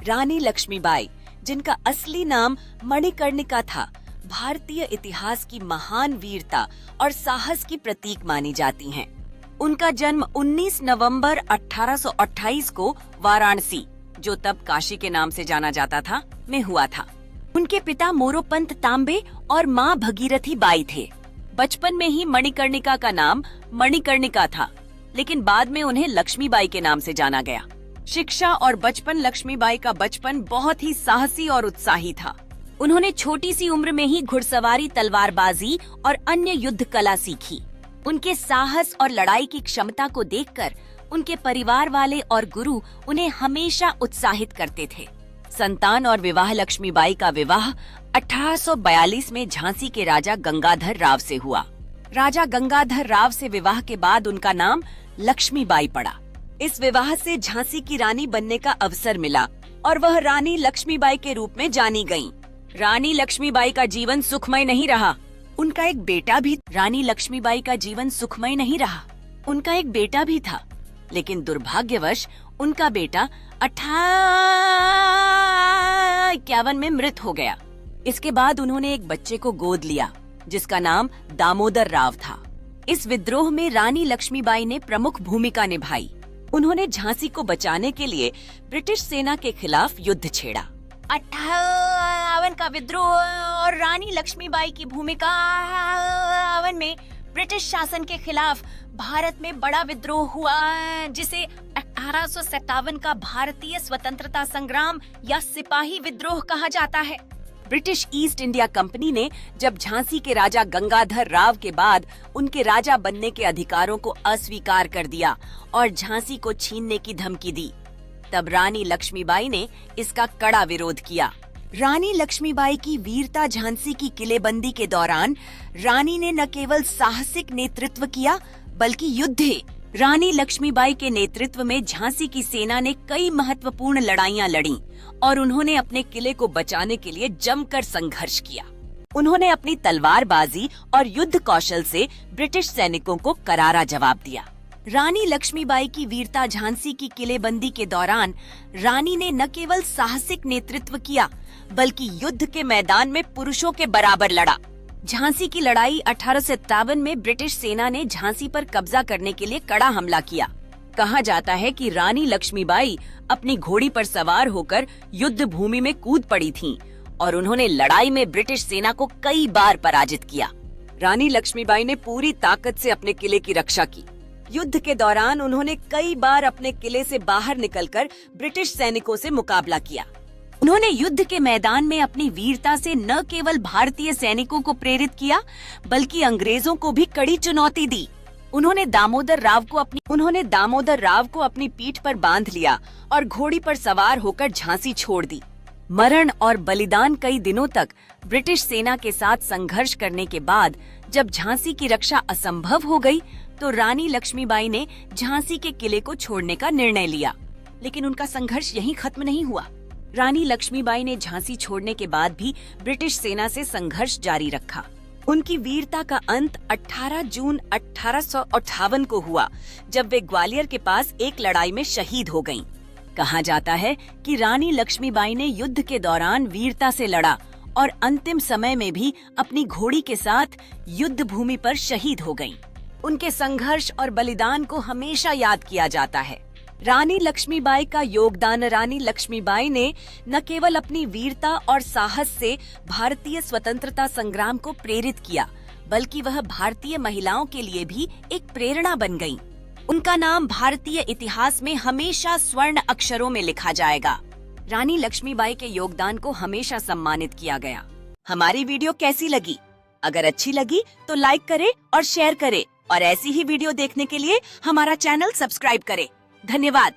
रानी लक्ष्मीबाई, जिनका असली नाम मणिकर्णिका था, भारतीय इतिहास की महान वीरता और साहस की प्रतीक मानी जाती हैं। उनका जन्म 19 नवंबर 1828 को वाराणसी, जो तब काशी के नाम से जाना जाता था, में हुआ था। उनके पिता मोरोपंत तांबे और माँ भगीरथी बाई थे। बचपन में ही मणिकर्णिका का नाम मणिकर्णिका था, लेकिन बाद में उन्हें लक्ष्मीबाई के नाम से जाना गया। शिक्षा और बचपन लक्ष्मीबाई का बचपन बहुत ही साहसी और उत्साही था। उन्होंने छोटी सी उम्र में ही घुड़सवारी, तलवारबाजी और अन्य युद्ध कला सीखी। उनके साहस और लड़ाई की क्षमता को देखकर उनके परिवार वाले और गुरु उन्हें हमेशा उत्साहित करते थे। संतान और विवाह लक्ष्मीबाई का विवाह 1842 में झांसी के राजा गंगाधर राव से हुआ। राजा गंगाधर राव से विवाह के बाद उनका नाम लक्ष्मीबाई पड़ा। इस विवाह से झांसी की रानी बनने का अवसर मिला और वह रानी लक्ष्मीबाई के रूप में जानी गईं। रानी लक्ष्मीबाई का जीवन सुखमय नहीं रहा। उनका एक बेटा भी रानी लक्ष्मीबाई का जीवन सुखमय नहीं रहा। उनका एक बेटा भी था, लेकिन दुर्भाग्यवश उनका बेटा 1851 में मृत हो गया। इसके बाद उन्होंने एक बच्चे को गोद लिया, जिसका नाम दामोदर राव था। इस विद्रोह में रानी लक्ष्मीबाई ने प्रमुख भूमिका निभाई। उन्होंने झांसी को बचाने के लिए ब्रिटिश सेना के खिलाफ युद्ध छेड़ा। 58 का विद्रोह और रानी लक्ष्मीबाई की भूमिका 58 में ब्रिटिश शासन के खिलाफ भारत में बड़ा विद्रोह हुआ, जिसे 1857 का भारतीय स्वतंत्रता संग्राम या सिपाही विद्रोह कहा जाता है। ब्रिटिश ईस्ट इंडिया कंपनी ने जब झांसी के राजा गंगाधर राव के बाद उनके राजा बनने के अधिकारों को अस्वीकार कर दिया और झांसी को छीनने की धमकी दी, तब रानी लक्ष्मीबाई ने इसका कड़ा विरोध किया। रानी लक्ष्मीबाई की वीरता झांसी की किलेबंदी के दौरान रानी ने न केवल साहसिक नेतृत्व किया, बल्कि युद्ध। रानी लक्ष्मीबाई के नेतृत्व में झांसी की सेना ने कई महत्वपूर्ण लड़ाइयां लड़ी और उन्होंने अपने किले को बचाने के लिए जमकर संघर्ष किया। उन्होंने अपनी तलवारबाजी और युद्ध कौशल से ब्रिटिश सैनिकों को करारा जवाब दिया। रानी लक्ष्मीबाई की वीरता झांसी की किलेबंदी के दौरान रानी ने न केवल साहसिक नेतृत्व किया, बल्कि युद्ध के मैदान में पुरुषों के बराबर लड़ा। झांसी की लड़ाई 1857 में ब्रिटिश सेना ने झांसी पर कब्जा करने के लिए कड़ा हमला किया। कहा जाता है कि रानी लक्ष्मीबाई अपनी घोड़ी पर सवार होकर युद्ध भूमि में कूद पड़ी थीं और उन्होंने लड़ाई में ब्रिटिश सेना को कई बार पराजित किया। रानी लक्ष्मीबाई ने पूरी ताकत से अपने किले की रक्षा की। युद्ध के दौरान उन्होंने कई बार अपने किले से बाहर निकलकर ब्रिटिश सैनिकों से मुकाबला किया। उन्होंने युद्ध के मैदान में अपनी वीरता से न केवल भारतीय सैनिकों को प्रेरित किया, बल्कि अंग्रेजों को भी कड़ी चुनौती दी। उन्होंने दामोदर राव को अपनी पीठ पर बांध लिया और घोड़ी पर सवार होकर झांसी छोड़ दी। मरण और बलिदान कई दिनों तक ब्रिटिश सेना के साथ संघर्ष करने के बाद जब झांसी की रक्षा असंभव हो गई, तो रानी लक्ष्मीबाई ने झांसी के किले को छोड़ने का निर्णय लिया। लेकिन उनका संघर्ष यहीं खत्म नहीं हुआ। रानी लक्ष्मीबाई ने झांसी छोड़ने के बाद भी ब्रिटिश सेना से संघर्ष जारी रखा। उनकी वीरता का अंत 18 जून 1858 को हुआ, जब वे ग्वालियर के पास एक लड़ाई में शहीद हो गईं। कहा जाता है कि रानी लक्ष्मीबाई ने युद्ध के दौरान वीरता से लड़ा और अंतिम समय में भी अपनी घोड़ी के साथ युद्ध भूमि पर शहीद हो गईं। उनके संघर्ष और बलिदान को हमेशा याद किया जाता है। रानी लक्ष्मीबाई का योगदान। रानी लक्ष्मीबाई ने न केवल अपनी वीरता और साहस से भारतीय स्वतंत्रता संग्राम को प्रेरित किया, बल्कि वह भारतीय महिलाओं के लिए भी एक प्रेरणा बन गईं। उनका नाम भारतीय इतिहास में हमेशा स्वर्ण अक्षरों में लिखा जाएगा। रानी लक्ष्मीबाई के योगदान को हमेशा सम्मानित किया गया। हमारी वीडियो कैसी लगी? अगर अच्छी लगी तो लाइक करें और शेयर करें, और ऐसी ही वीडियो देखने के लिए हमारा चैनल सब्सक्राइब करें। धन्यवाद।